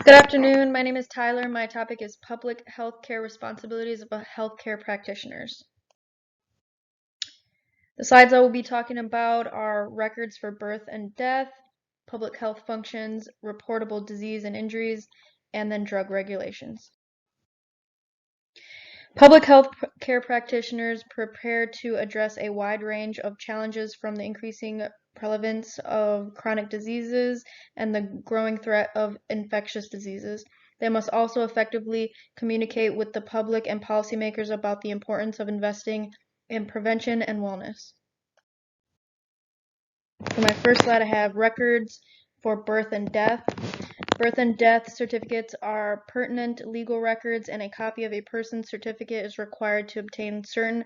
Good afternoon. My name is Tyler. My topic is public health care responsibilities of healthcare practitioners. The slides I will be talking about are records for birth and death, public health functions, reportable disease and injuries, and then drug regulations. Public health care practitioners prepare to address a wide range of challenges from the increasing prevalence of chronic diseases and the growing threat of infectious diseases. They must also effectively communicate with the public and policymakers about the importance of investing in prevention and wellness. For my first slide, I have records for birth and death. Birth and death certificates are pertinent legal records, and a copy of a person's certificate is required to obtain certain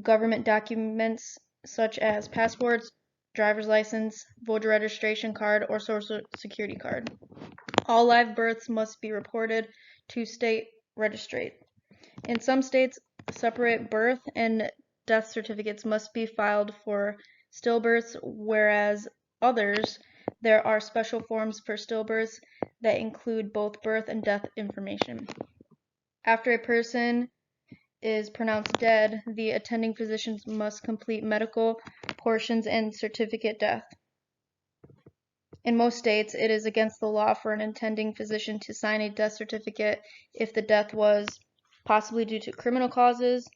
government documents such as passports, driver's license, voter registration card, or social security card. All live births must be reported to state registry. In some states, separate birth and death certificates must be filed for stillbirths, whereas others, there are special forms for stillbirths that include both birth and death information. After a person is pronounced dead, the attending physicians must complete medical portions and certificate death. In most states, it is against the law for an attending physician to sign a death certificate if the death was possibly due to criminal causes,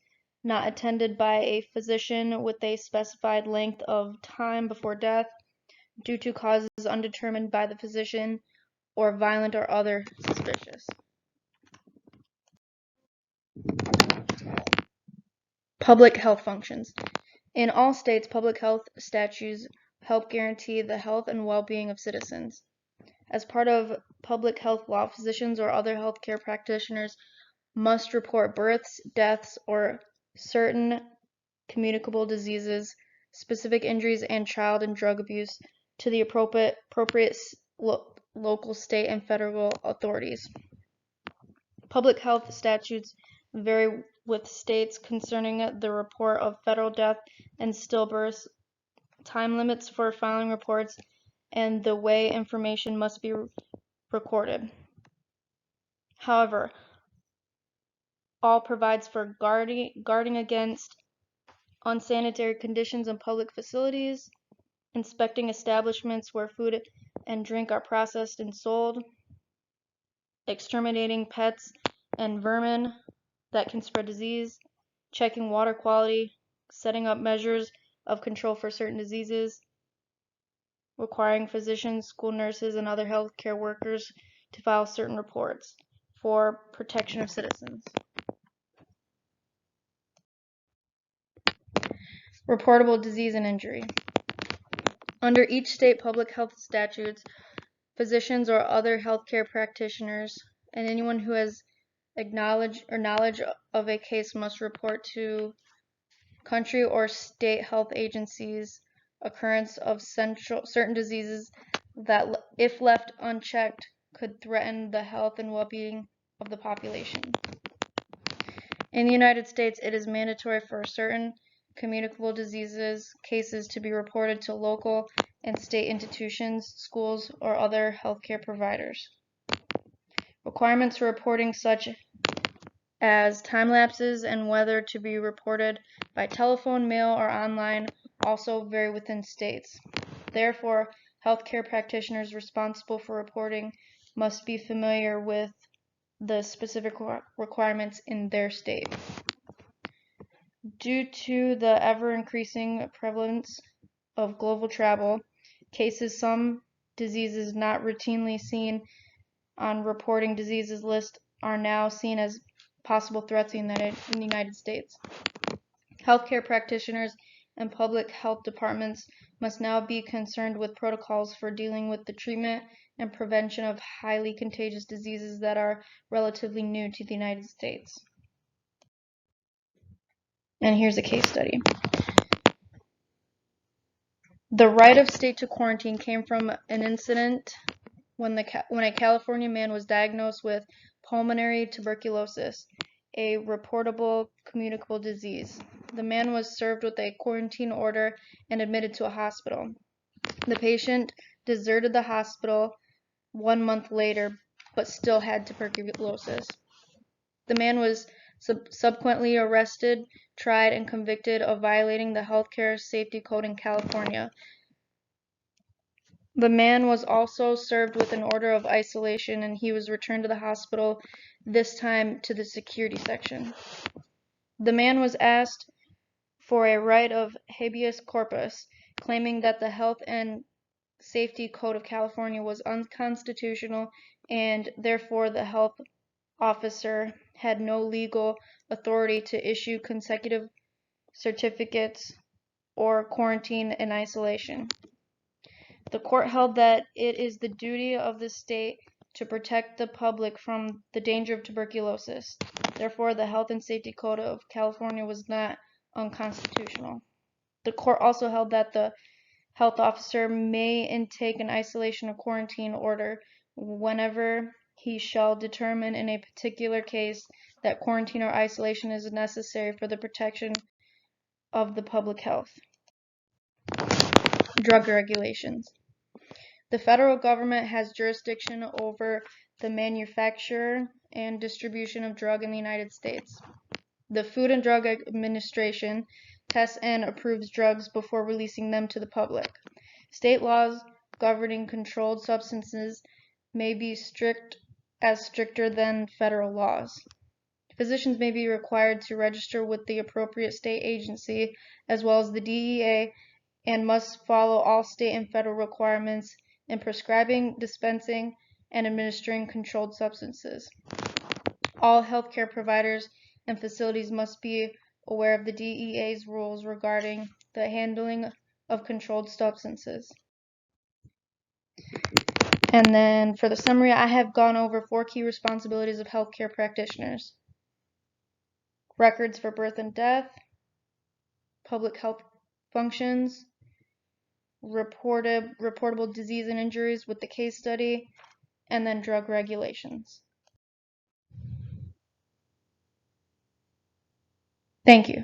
not attended by a physician with a specified length of time before death, due to causes undetermined by the physician, or violent or other suspicious. Public health functions. In all states, public health statutes help guarantee the health and well-being of citizens. As part of public health law, physicians or other healthcare practitioners must report births, deaths, or certain communicable diseases, specific injuries, and child and drug abuse to the appropriate local, state, and federal authorities. Public health statutes vary with states concerning the report of fetal death and stillbirths, time limits for filing reports, and the way information must be recorded. However, all provides for guarding against unsanitary conditions in public facilities, inspecting establishments where food and drink are processed and sold, exterminating pets and vermin that can spread disease, checking water quality, setting up measures of control for certain diseases, requiring physicians, school nurses, and other healthcare workers to file certain reports for protection of citizens. Reportable disease and injury. Under each state public health statutes, physicians or other healthcare practitioners and anyone who has knowledge of a case must report to country or state health agencies occurrence of certain diseases that, if left unchecked, could threaten the health and well-being of the population. In the United States, it is mandatory for certain communicable diseases cases to be reported to local and state institutions, schools, or other healthcare providers. Requirements for reporting such as time lapses and whether to be reported by telephone, mail, or online also vary within states. Therefore, healthcare practitioners responsible for reporting must be familiar with the specific requirements in their state. Due to the ever-increasing prevalence of global travel cases, some diseases not routinely seen on reporting diseases list are now seen as possible threats in the United States. Healthcare practitioners and public health departments must now be concerned with protocols for dealing with the treatment and prevention of highly contagious diseases that are relatively new to the United States. And here's a case study. The right of state to quarantine came from an incident when a California man was diagnosed with pulmonary tuberculosis, a reportable communicable disease. The man was served with a quarantine order and admitted to a hospital. The patient deserted the hospital 1 month later, but still had tuberculosis. The man was subsequently arrested, tried, and convicted of violating the Healthcare Safety Code in California. The man was also served with an order of isolation, and he was returned to the hospital, this time to the security section. The man was asked for a right of habeas corpus, claiming that the Health and Safety Code of California was unconstitutional, and therefore the health officer had no legal authority to issue consecutive certificates or quarantine and isolation. The court held that it is the duty of the state to protect the public from the danger of tuberculosis. Therefore, the Health and Safety Code of California was not unconstitutional. The court also held that the health officer may intake an isolation or quarantine order whenever he shall determine in a particular case that quarantine or isolation is necessary for the protection of the public health. Drug regulations. The federal government has jurisdiction over the manufacture and distribution of drugs in the United States. The Food and Drug Administration tests and approves drugs before releasing them to the public. State laws governing controlled substances may be stricter than federal laws. Physicians may be required to register with the appropriate state agency as well as the DEA and must follow all state and federal requirements in prescribing, dispensing, and administering controlled substances. All healthcare providers and facilities must be aware of the DEA's rules regarding the handling of controlled substances. And then for the summary, I have gone over 4 key responsibilities of healthcare practitioners: records for birth and death, public health functions, reportable disease and injuries with the case study, and then drug regulations. Thank you.